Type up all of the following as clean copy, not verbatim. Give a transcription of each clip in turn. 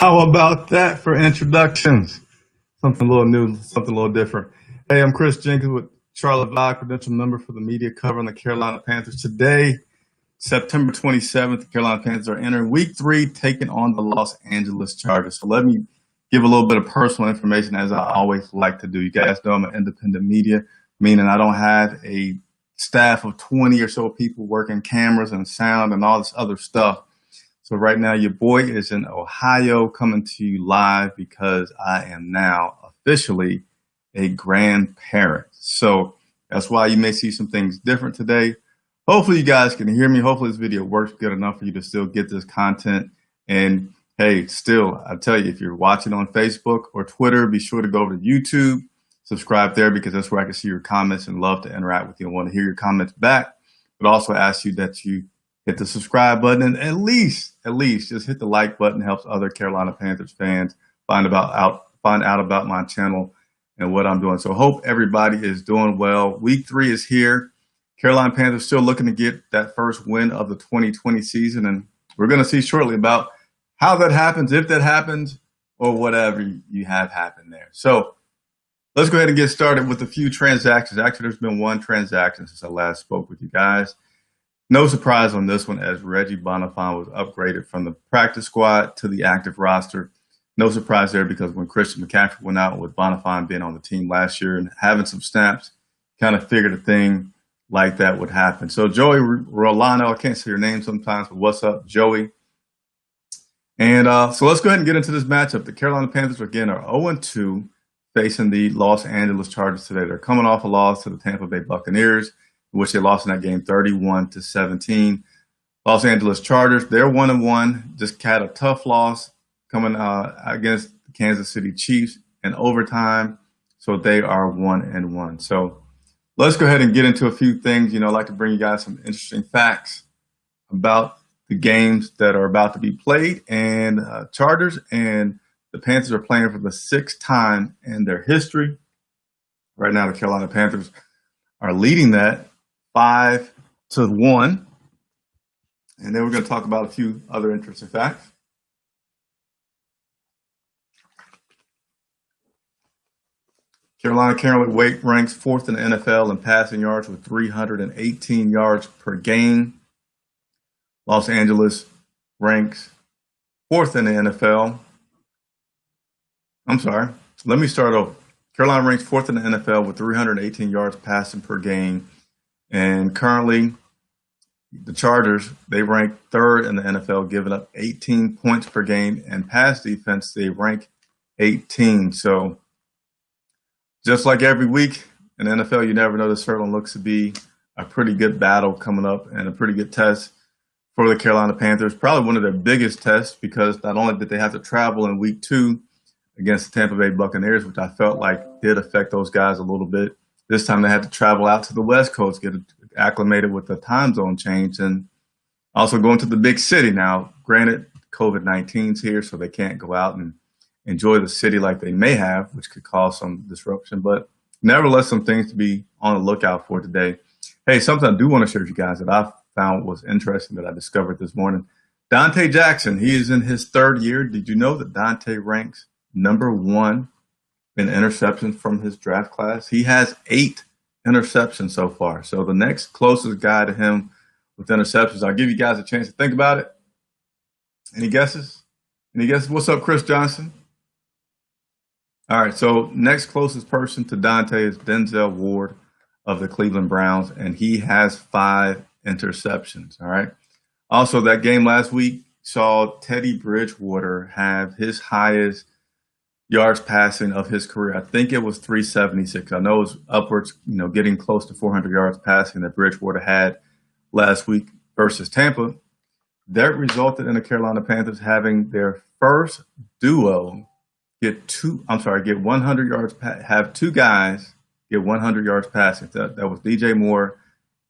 How about that for introductions? Something a little new, something a little different. Hey, I'm Chris Jenkins with Charlotte Vibe, credential member for the media covering the Carolina Panthers. Today, September 27th, the Carolina Panthers are entering week 3, taking on the Los Angeles Chargers. So let me give a little bit of personal information, as I always like to do. You guys know I'm an independent media, meaning I don't have a staff of 20 or so people working cameras and sound and all this other stuff. So right now, your boy is in Ohio, coming to you live because I am now officially a grandparent. So that's why you may see some things different today. Hopefully you guys can hear me. Hopefully this video works good enough for you to still get this content. And hey, still, I tell you, if you're watching on Facebook or Twitter, be sure to go over to YouTube, subscribe there, because that's where I can see your comments and love to interact with you and want to hear your comments back. But also ask you that you hit the subscribe button, and at least just hit the like button. It helps other Carolina Panthers fans find out about my channel and what I'm doing. So hope everybody is doing well. Week 3 is here. Carolina Panthers still looking to get that first win of the 2020 season, and we're going to see shortly about how that happens, if that happens, or whatever you have happened there. So let's go ahead and get started with a few transactions. Actually, there's been one transaction since I last spoke with you guys. No surprise on this one, as Reggie Bonnafon was upgraded from the practice squad to the active roster. No surprise there, because when Christian McCaffrey went out, with Bonnafon being on the team last year and having some snaps, kind of figured a thing like that would happen. So Joey Rolano, I can't say your name sometimes, but what's up, Joey? And so let's go ahead and get into this matchup. The Carolina Panthers, again, are 0-2 facing the Los Angeles Chargers today. They're coming off a loss to the Tampa Bay Buccaneers, which they lost in that game 31-17. Los Angeles Chargers, they're 1-1, just had a tough loss coming against the Kansas City Chiefs in overtime, so they are 1-1. So let's go ahead and get into a few things. I'd like to bring you guys some interesting facts about the games that are about to be played. And Chargers and the Panthers are playing for the 6th time in their history. Right now, the Carolina Panthers are leading that 5-1. And then we're going to talk about a few other interesting facts. Carolina currently ranks 4th in the NFL in passing yards with 318 yards per game. Los Angeles ranks 4th in the NFL. I'm sorry, let me start over. Carolina ranks 4th in the NFL with 318 yards passing per game. And currently, the Chargers, they rank 3rd in the NFL, giving up 18 points per game. And pass defense, they rank 18. So just like every week in the NFL, you never know. This certainly looks to be a pretty good battle coming up and a pretty good test for the Carolina Panthers. Probably one of their biggest tests, because not only did they have to travel in week 2 against the Tampa Bay Buccaneers, which I felt like did affect those guys a little bit. This time they had to travel out to the West Coast, get acclimated with the time zone change, and also going to the big city. Now, granted, COVID-19's here, so they can't go out and enjoy the city like they may have, which could cause some disruption. But nevertheless, some things to be on the lookout for today. Hey, something I do want to share with you guys that I found was interesting that I discovered this morning. Dante Jackson, he is in his 3rd year. Did you know that Dante ranks #1 in interceptions from his draft class? He has 8 interceptions so far. So the next closest guy to him with interceptions, I'll give you guys a chance to think about it. Any guesses? Any guesses? What's up, Chris Johnson? All right, so next closest person to Dante is Denzel Ward of the Cleveland Browns, and he has 5 interceptions, all right? Also, that game last week saw Teddy Bridgewater have his highest yards passing of his career. I think it was 376. I know it was upwards, getting close to 400 yards passing that Bridgewater had last week versus Tampa. That resulted in the Carolina Panthers having their first duo get 100 yards, have 2 guys get 100 yards passing. That was DJ Moore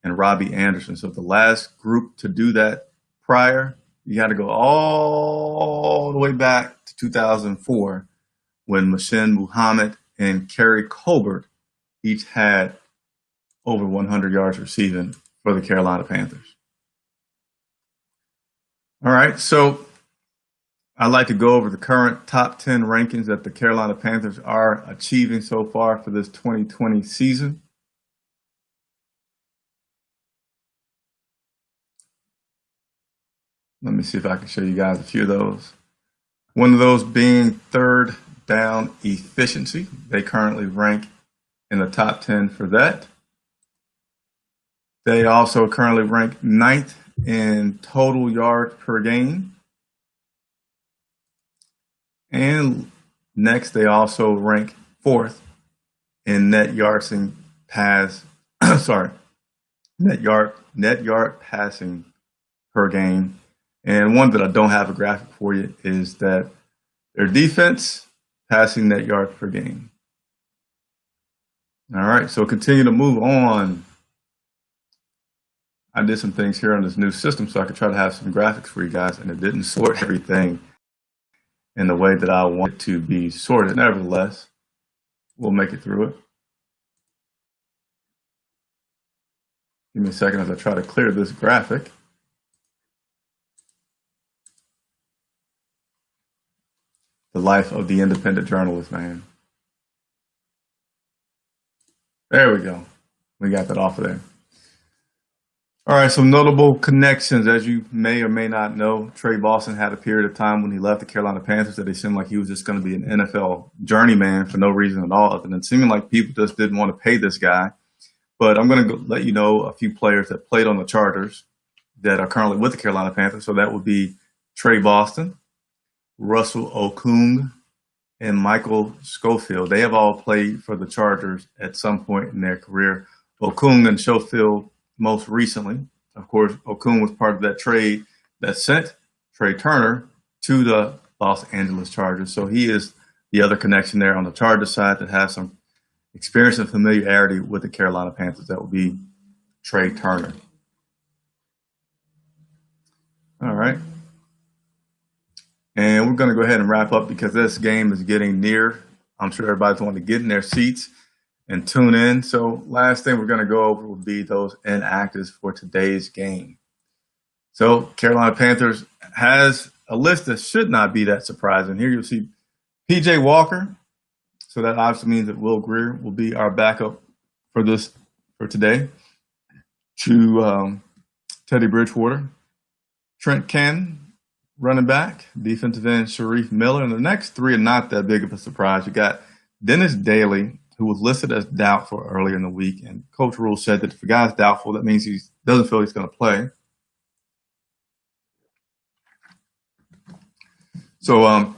and Robbie Anderson. So the last group to do that prior, you had to go all the way back to 2004, when Muhsin Muhammad and Kerry Colbert each had over 100 yards receiving for the Carolina Panthers. All right, so I'd like to go over the current top 10 rankings that the Carolina Panthers are achieving so far for this 2020 season. Let me see if I can show you guys a few of those. One of those being third down efficiency. They currently rank in the top 10 for that. They also currently rank 9th in total yards per game. And next, they also rank 4th in net yard passing per game. And one that I don't have a graphic for you is that their defense passing net yards per game. All right, so continue to move on. I did some things here on this new system so I could try to have some graphics for you guys, and it didn't sort everything in the way that I want it to be sorted. Nevertheless, we'll make it through it. Give me a second as I try to clear this graphic. The life of the independent journalist, man. There we go. We got that off of there. All right, some notable connections. As you may or may not know, Tre Boston had a period of time when he left the Carolina Panthers that it seemed like he was just going to be an NFL journeyman for no reason at all, other than seeming like people just didn't want to pay this guy. But I'm going to let you know a few players that played on the Chargers that are currently with the Carolina Panthers. So that would be Tre Boston, Russell Okung, and Michael Schofield. They have all played for the Chargers at some point in their career. Okung and Schofield most recently. Of course, Okung was part of that trade that sent Trey Turner to the Los Angeles Chargers. So he is the other connection there on the Chargers side that has some experience and familiarity with the Carolina Panthers. That would be Trey Turner. All right. And we're going to go ahead and wrap up because this game is getting near. I'm sure everybody's wanting to get in their seats and tune in. So last thing we're going to go over will be those inactives for today's game. So Carolina Panthers has a list that should not be that surprising. Here you'll see P.J. Walker. So that obviously means that Will Grier will be our backup for today to Teddy Bridgewater. Trent Cannon, running back, defensive end Sharif Miller. And the next three are not that big of a surprise. You got Dennis Daly, who was listed as doubtful earlier in the week. And Coach Rule said that if a guy's doubtful, that means he doesn't feel he's going to play. So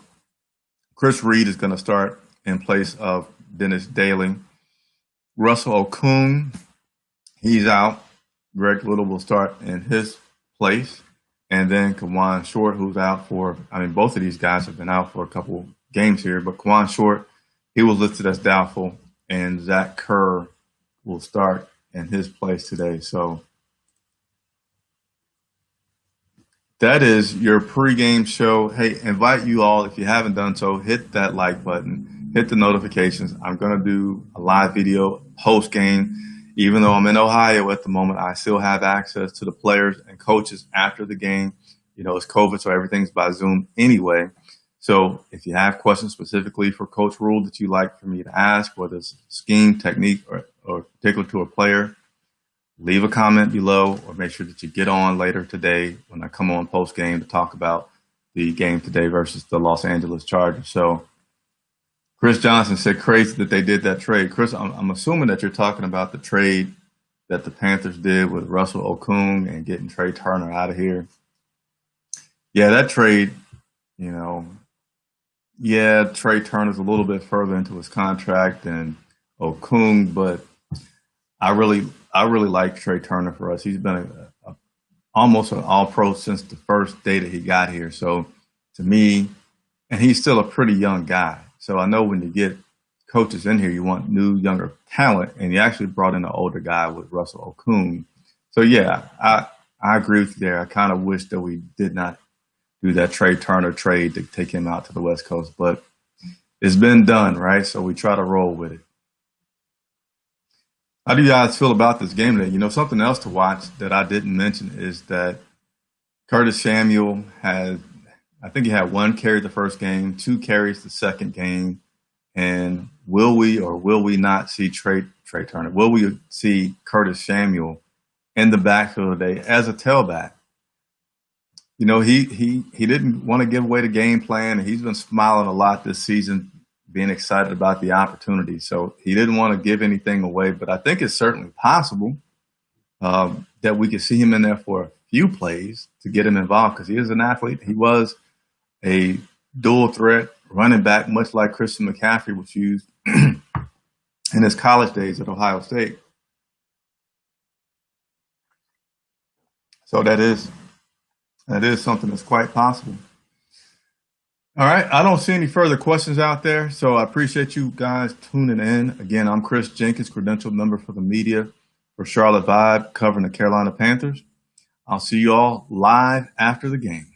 Chris Reed is going to start in place of Dennis Daly. Russell Okung, he's out. Greg Little will start in his place. And then Kawann Short, who's out both of these guys have been out for a couple games here, but Kawann Short, he was listed as doubtful, and Zach Kerr will start in his place today. So that is your pregame show. Hey, invite you all, if you haven't done so, hit that like button, hit the notifications. I'm going to do a live video post-game. Even though I'm in Ohio at the moment, I still have access to the players and coaches after the game. You know, it's COVID, so everything's by Zoom anyway. So if you have questions specifically for Coach Rule that you'd like for me to ask, whether it's scheme, technique, or particular to a player, leave a comment below or make sure that you get on later today when I come on post-game to talk about the game today versus the Los Angeles Chargers. So Chris Johnson said crazy that they did that trade. Chris, I'm assuming that you're talking about the trade that the Panthers did with Russell Okung and getting Trey Turner out of here. Yeah, that trade, Trey Turner's a little bit further into his contract than Okung, but I really like Trey Turner for us. He's been almost an all-pro since the first day that he got here. So to me, and he's still a pretty young guy. So I know when you get coaches in here, you want new, younger talent, and you actually brought in an older guy with Russell Okung. So, yeah, I agree with you there. I kind of wish that we did not do that Trey Turner trade to take him out to the West Coast. But it's been done, right? So we try to roll with it. How do you guys feel about this game today? Something else to watch that I didn't mention is that Curtis Samuel I think he had 1 carry the first game, 2 carries the second game. And will we or will we not see Trey Turner? Will we see Curtis Samuel in the backfield today as a tailback? He didn't want to give away the game plan. He's been smiling a lot this season, being excited about the opportunity. So he didn't want to give anything away, but I think it's certainly possible that we could see him in there for a few plays to get him involved because he is an athlete. He was a dual threat running back, much like Christian McCaffrey was used in his college days at Ohio State. So that is something that's quite possible. All right. I don't see any further questions out there. So I appreciate you guys tuning in. Again, I'm Chris Jenkins, credentialed member for the media for Charlotte Vibe, covering the Carolina Panthers. I'll see you all live after the game.